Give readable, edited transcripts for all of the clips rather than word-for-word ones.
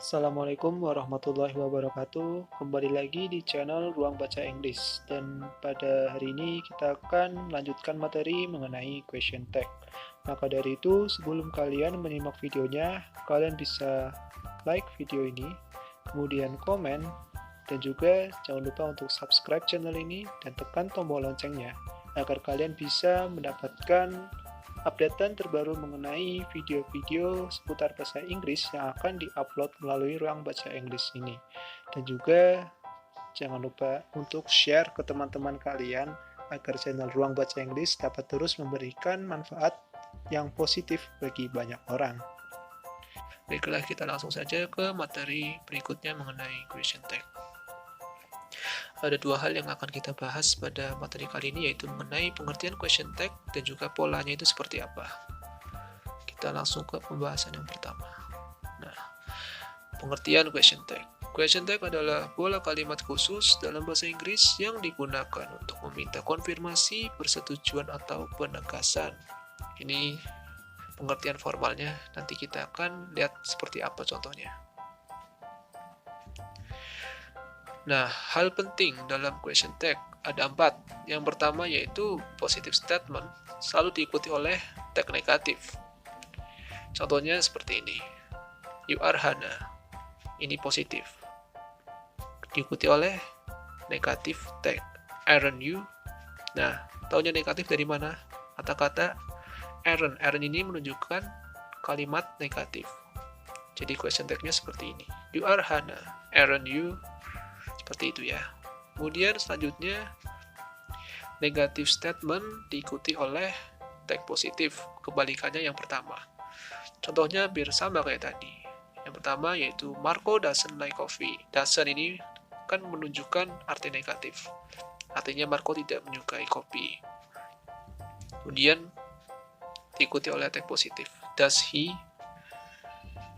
Assalamualaikum warahmatullahi wabarakatuh. Kembali lagi di channel Ruang Baca Inggris. Dan pada hari ini kita akan melanjutkan materi mengenai question tag. Maka dari itu, sebelum kalian menyimak videonya, kalian bisa like video ini, kemudian komen, dan juga jangan lupa untuk subscribe channel ini dan tekan tombol loncengnya agar kalian bisa mendapatkan updatean terbaru mengenai video-video seputar bahasa Inggris yang akan diupload melalui Ruang Baca Inggris ini. Dan juga jangan lupa untuk share ke teman-teman kalian agar channel Ruang Baca Inggris dapat terus memberikan manfaat yang positif bagi banyak orang. Baiklah, kita langsung saja ke materi berikutnya mengenai question tag. Ada dua hal yang akan kita bahas pada materi kali ini, yaitu mengenai pengertian question tag dan juga polanya itu seperti apa. Kita langsung ke pembahasan yang pertama. Nah, pengertian question tag. Question tag adalah pola kalimat khusus dalam bahasa Inggris yang digunakan untuk meminta konfirmasi, persetujuan, atau penegasan. Ini pengertian formalnya, nanti kita akan lihat seperti apa contohnya. Nah, hal penting dalam question tag ada 4. Yang pertama yaitu positive statement, selalu diikuti oleh tag negatif. Contohnya seperti ini. You are Hana. Ini positif. Diikuti oleh negatif tag. Aren't you? Nah, taunya negatif dari mana? Kata-kata aren't. Aren't ini menunjukkan kalimat negatif. Jadi question tag-nya seperti ini. You are Hana. Aren't you? Seperti itu ya. Kemudian selanjutnya negative statement diikuti oleh tag positif, kebalikannya yang pertama. Contohnya hampir sama kayak tadi. Yang pertama yaitu Marco doesn't like coffee. Doesn't ini kan menunjukkan arti negatif. Artinya Marco tidak menyukai kopi. Kemudian diikuti oleh tag positif. Does he?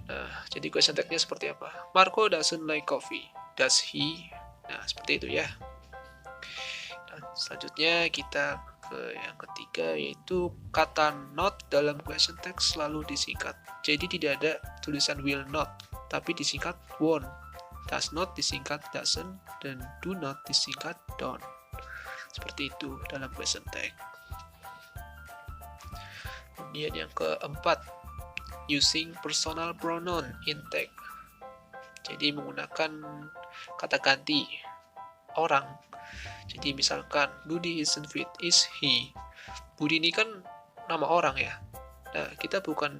Nah, jadi question tag-nya seperti apa? Marco doesn't like coffee. Does he? Nah, seperti itu ya. Dan selanjutnya kita ke yang ketiga, yaitu kata not dalam question tag selalu disingkat. Jadi tidak ada tulisan will not, tapi disingkat won't. Does not disingkat doesn't, dan do not disingkat don't. Seperti itu dalam question tag. Kemudian yang keempat, using personal pronoun in tag. Jadi menggunakan kata ganti orang. Jadi misalkan Budi isn't fit, is he. Budi ini kan nama orang ya. Nah, kita bukan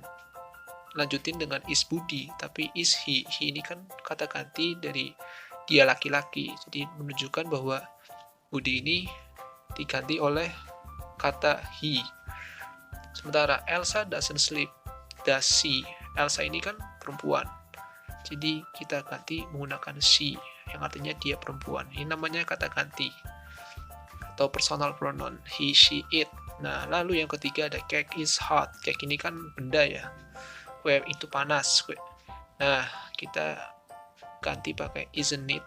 lanjutin dengan is Budi, tapi is he. He ini kan kata ganti dari dia laki-laki. Jadi menunjukkan bahwa Budi ini diganti oleh kata he. Sementara Elsa doesn't sleep, does she. Elsa ini kan perempuan. Jadi kita ganti menggunakan she, yang artinya dia perempuan. Ini namanya kata ganti atau personal pronoun, he, she, it. Nah, lalu yang ketiga ada cake is hot. Cake ini kan benda ya. Kue itu panas. Nah, kita ganti pakai isn't it.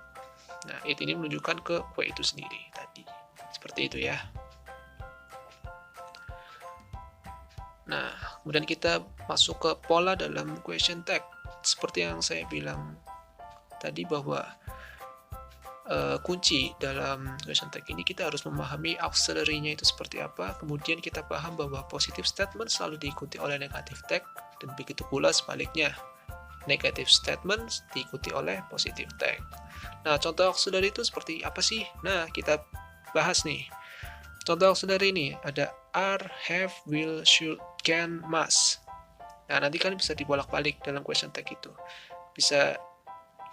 Nah, it ini menunjukkan ke kue itu sendiri tadi. Seperti itu ya. Nah, kemudian kita masuk ke pola dalam question tag. Seperti yang saya bilang tadi bahwa kunci dalam question tag ini kita harus memahami auxiliary-nya itu seperti apa. Kemudian kita paham bahwa positive statement selalu diikuti oleh negative tag, dan begitu pula sebaliknya. Negative statement diikuti oleh positive tag. Nah, contoh auxiliary itu seperti apa sih? Nah, kita bahas nih. Contoh auxiliary ini ada are, have, will, should, can, must. Nah, nanti kalian bisa dibolak-balik dalam question tag itu. Bisa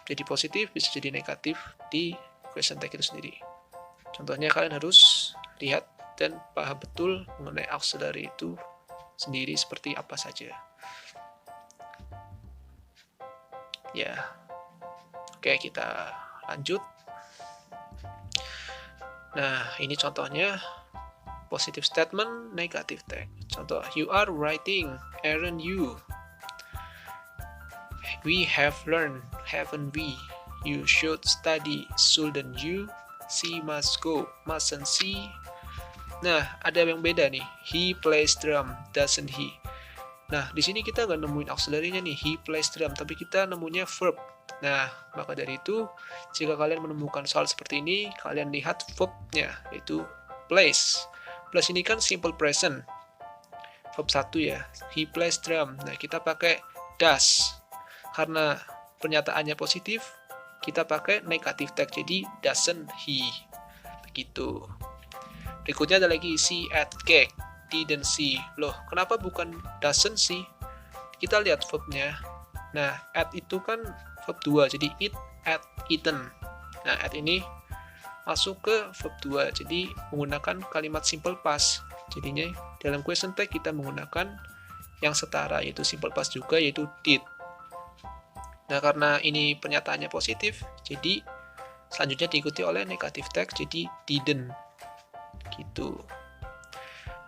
jadi positif, bisa jadi negatif di question tag itu sendiri. Contohnya kalian harus lihat dan paham betul mengenai auxiliary itu sendiri seperti apa saja. Ya, oke, kita lanjut. Nah, ini contohnya positive statement, negative tag. Contoh, you are writing, aren't you? We have learned, haven't we? You should study, shouldn't you? She must go, mustn't she? Nah, ada yang beda nih. He plays drum, doesn't he? Nah, di sini kita nggak nemuin auxiliary-nya nih, he plays drum, tapi kita nemunya verb. Nah, maka dari itu, jika kalian menemukan soal seperti ini, kalian lihat verb-nya, yaitu plays. Plays ini kan simple present. Verb 1 ya, he plays drum. Nah, kita pakai does. Karena pernyataannya positif, kita pakai negative text, jadi doesn't he. Begitu. Berikutnya ada lagi she ate cake, didn't see. Loh, kenapa bukan doesn't see? Kita lihat verbnya. Nah, ate itu kan verb 2, jadi eat, ate, eaten. Nah, ate ini masuk ke verb 2, jadi menggunakan kalimat simple past. Jadinya dalam question tag kita menggunakan yang setara, yaitu simple past juga, yaitu did. Nah, karena ini pernyataannya positif, jadi selanjutnya diikuti oleh negative text, jadi didn't. Gitu.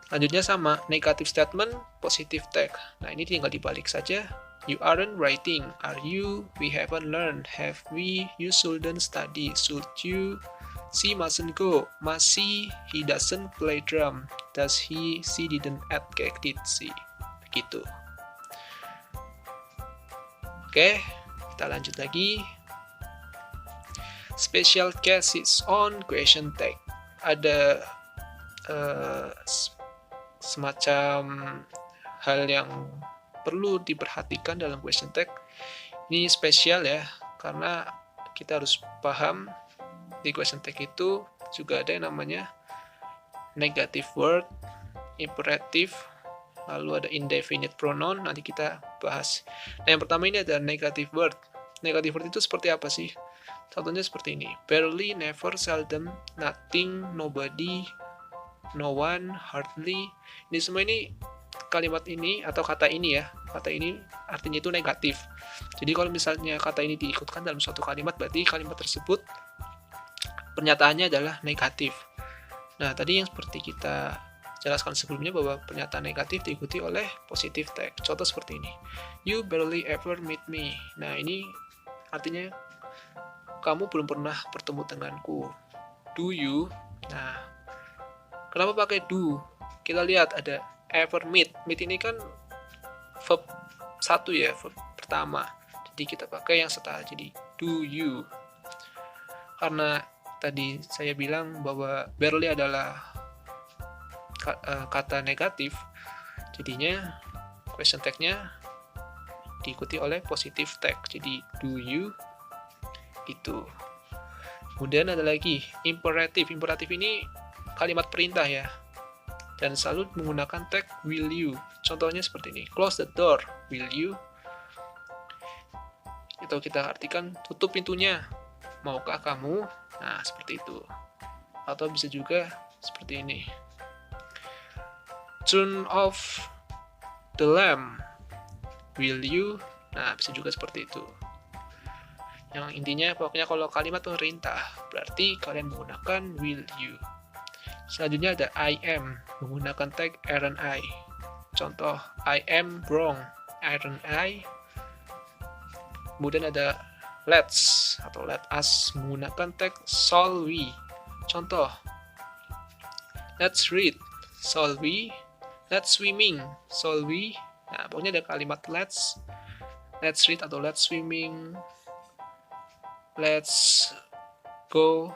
Selanjutnya sama, negative statement, positive text. Nah, ini tinggal dibalik saja. You aren't writing. Are you? We haven't learned. Have we? You shouldn't study. Should you? She mustn't go. Must she? He doesn't play drum. Does he? She didn't eat cake, did she? Begitu. Oke, kita lanjut lagi. Special cases on question tag. Ada semacam hal yang perlu diperhatikan dalam question tag. Ini spesial ya, karena kita harus paham di question tag itu juga ada yang namanya negative word, imperative, lalu ada indefinite pronoun, nanti kita bahas. Nah, yang pertama ini ada negative word. Negative word itu seperti apa sih? Contohnya seperti ini, barely, never, seldom, nothing, nobody, no one, hardly. Ini semua ini kalimat ini atau kata ini ya, kata ini artinya itu negatif. Jadi kalau misalnya kata ini diikutkan dalam suatu kalimat, berarti kalimat tersebut pernyataannya adalah negatif. Nah, tadi yang seperti kita jelaskan sebelumnya bahwa pernyataan negatif diikuti oleh positive text. Contoh seperti ini, you barely ever meet me. Nah, ini artinya kamu belum pernah bertemu denganku. Do you? Nah, kenapa pakai do? Kita lihat ada ever meet. Meet ini kan verb 1 ya, verb pertama. Jadi kita pakai yang setara, jadi do you. Karena tadi saya bilang bahwa barely adalah kata negatif, jadinya question tag-nya diikuti oleh positive tag, jadi do you gitu. Kemudian ada lagi imperative. Imperative ini kalimat perintah ya, dan selalu menggunakan tag will you. Contohnya seperti ini, close the door, will you? Itu kita artikan tutup pintunya, maukah kamu? Nah, seperti itu. Atau bisa juga seperti ini, turn off the lamp, will you? Nah, bisa juga seperti itu. Yang intinya pokoknya kalau kalimat perintah berarti kalian menggunakan will you. Selanjutnya ada I am, menggunakan tag aren't I. Contoh, I am wrong, aren't I? Kemudian ada let's atau let us, menggunakan tag shall we. Contoh, let's read, shall we? Let's swimming, shall we? Nah, pokoknya ada kalimat let's read atau let's swimming, let's go.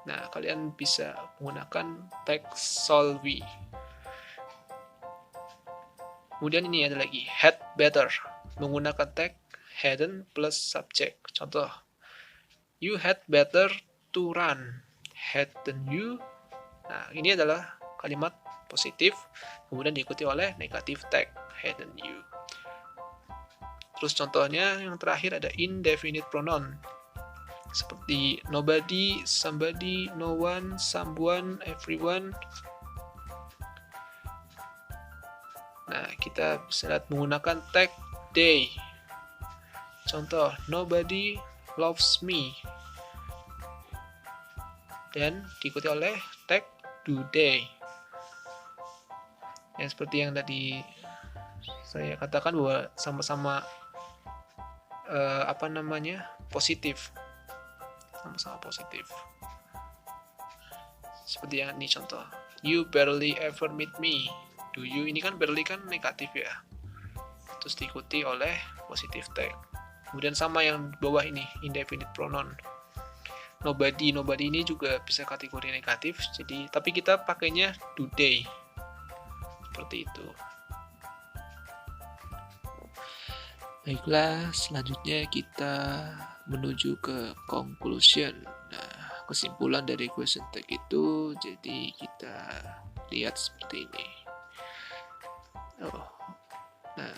Nah, kalian bisa menggunakan tag shall we. Kemudian ini ada lagi had better, menggunakan tag hadn't plus subject. Contoh, you had better to run, hadn't you? Nah, ini adalah kalimat positif, kemudian diikuti oleh negative tag hadn't you. Terus contohnya yang terakhir ada indefinite pronoun, seperti nobody, somebody, no one, someone, everyone. Nah, kita bisa lihat menggunakan tag they. Contoh, nobody loves me. Dan diikuti oleh tag do they. Yang seperti yang tadi saya katakan bahwa sama-sama positif. Sama-sama positif. Seperti yang ini contoh, you barely ever meet me. do you ini kan barely kan negatif ya, terus diikuti oleh positive tag. Kemudian sama yang bawah ini, indefinite pronoun. Nobody ini juga bisa kategori negatif, jadi tapi kita pakainya do they. Seperti itu. Baiklah, selanjutnya kita menuju ke conclusion. Nah, kesimpulan dari question tag itu, jadi kita lihat seperti ini. Nah,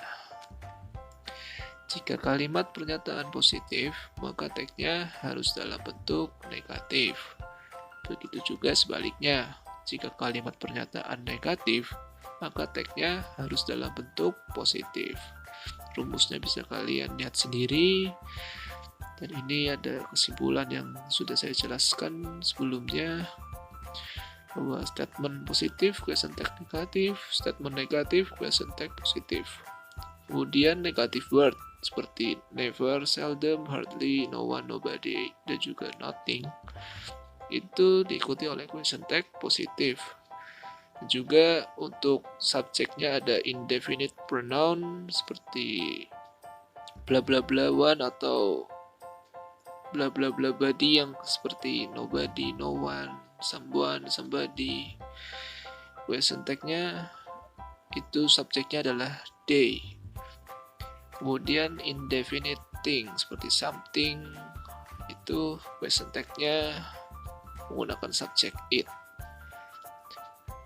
jika kalimat pernyataan positif, maka tagnya harus dalam bentuk negatif. Begitu juga sebaliknya, jika kalimat pernyataan negatif, maka tagnya harus dalam bentuk positif. Rumusnya bisa kalian lihat sendiri, dan ini ada kesimpulan yang sudah saya jelaskan sebelumnya, bahwa statement positif question tag negatif, statement negatif question tag positif. Kemudian negative word seperti never, seldom, hardly, no one, nobody, dan juga nothing, itu diikuti oleh question tag positif. Juga untuk subjeknya ada indefinite pronoun seperti bla bla bla one atau bla bla bla body yang seperti nobody, no one, someone, somebody. Question tag-nya itu subjeknya adalah they. Kemudian indefinite thing seperti something, itu question tag-nya menggunakan subjek it.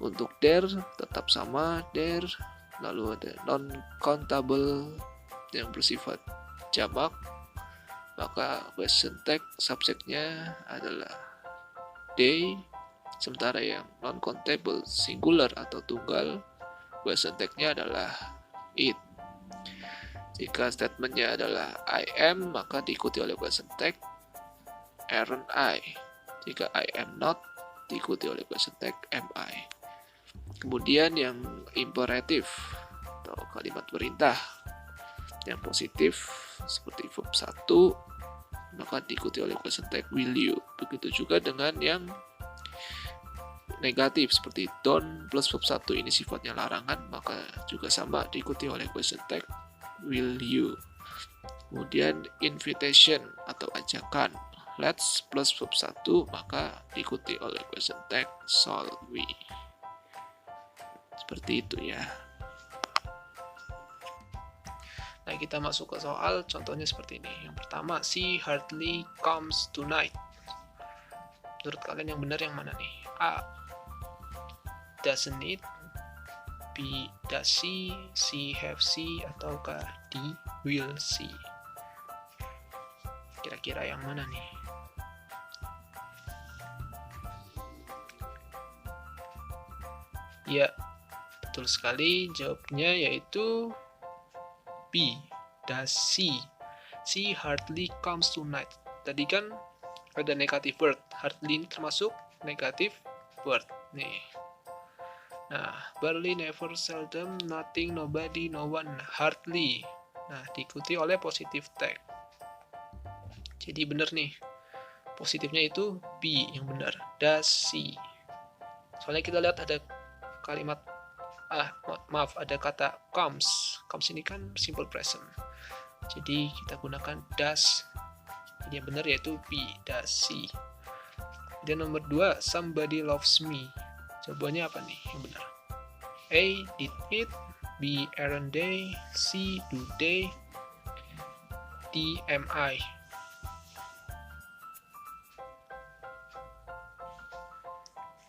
Untuk there tetap sama there, lalu ada non-countable yang bersifat jamak, maka question tag subjeknya adalah they, sementara yang non-countable singular atau tunggal, question tag-nya adalah it. Jika statementnya adalah I am, maka diikuti oleh question tag aren't I. Jika I am not, diikuti oleh question tag am I. Kemudian yang imperatif atau kalimat perintah yang positif seperti verb 1, maka diikuti oleh question tag will you. Begitu juga dengan yang negatif seperti don't plus verb 1 ini sifatnya larangan, maka juga sama diikuti oleh question tag will you. Kemudian invitation atau ajakan, let's plus verb 1, maka diikuti oleh question tag shall we. Seperti itu ya. Nah, kita masuk ke soal, contohnya seperti ini. Yang pertama, she hardly comes tonight. Menurut kalian yang benar yang mana nih? A, doesn't it? B, does she? C, have she? Ataukah D, will she? Kira-kira yang mana nih? Ya, betul sekali, jawabnya yaitu B, does she. She hardly comes tonight. Tadi kan ada negative word, hardly ini termasuk negative word nih. Nah, barely, never, seldom, nothing, nobody, no one, hardly. Nah, diikuti oleh positive tag. Jadi benar nih, positifnya itu B yang benar, does she. Soalnya kita lihat ada kalimat ada kata comes ini kan simple present, jadi kita gunakan does. Jadi yang benar yaitu B, does she. Dan nomor 2, somebody loves me, jawabannya apa nih yang benar? A, did it, B, aren't they, C, do they, D, am I.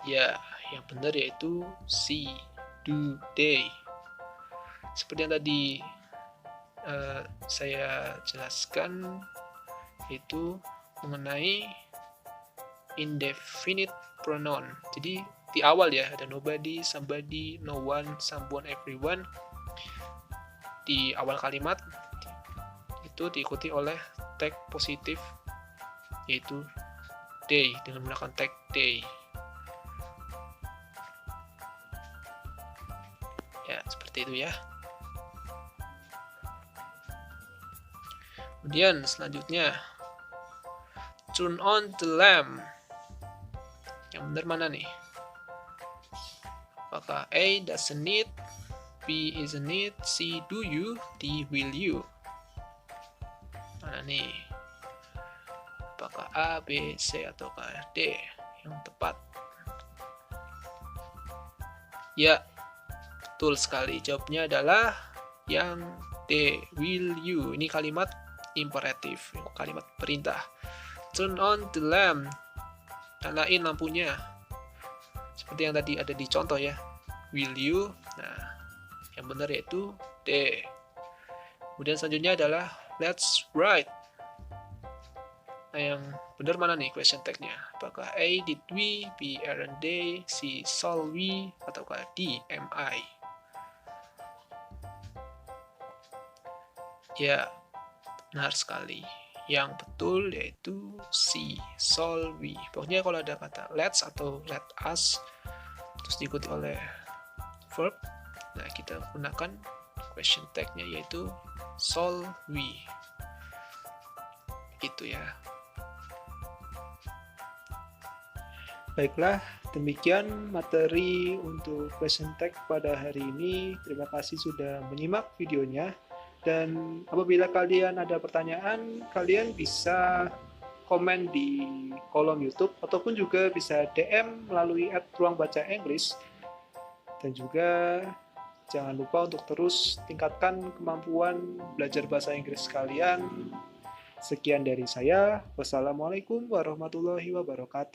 Ya, yang benar yaitu C, do they. Seperti yang tadi saya jelaskan, itu mengenai indefinite pronoun. Jadi di awal ya ada nobody, somebody, no one, someone, everyone. Di awal kalimat itu diikuti oleh tag positif yaitu they dengan menggunakan tag they. Ya, seperti itu ya. Kemudian selanjutnya, turn on the lamp. Yang benar mana nih? Apakah A, doesn't it, B, isn't it? C, do you? D, will you? Mana nih? Apakah A, B, C, atau D yang tepat? Ya, betul sekali. Jawabnya adalah yang D, will you. Ini kalimat imperatif, kalimat perintah. Turn on the lamp. Nyalain lampunya. Seperti yang tadi ada di contoh ya. Will you? Nah, yang benar yaitu D. Kemudian selanjutnya adalah let's write. Nah, yang benar mana nih question tag-nya? Apakah A, did we, B, aren't they, C, shall we, ataukah D, am I? Ya, benar sekali. Yang betul yaitu C, shall we. Pokoknya kalau ada kata let's atau let us, terus diikuti oleh verb, nah kita gunakan question tag-nya yaitu shall we. Gitu ya. Baiklah, demikian materi untuk question tag pada hari ini. Terima kasih sudah menyimak videonya. Dan apabila kalian ada pertanyaan, kalian bisa komen di kolom YouTube ataupun juga bisa DM melalui @ruangbacaenglish. Dan juga jangan lupa untuk terus tingkatkan kemampuan belajar bahasa Inggris kalian. Sekian dari saya. Wassalamualaikum warahmatullahi wabarakatuh.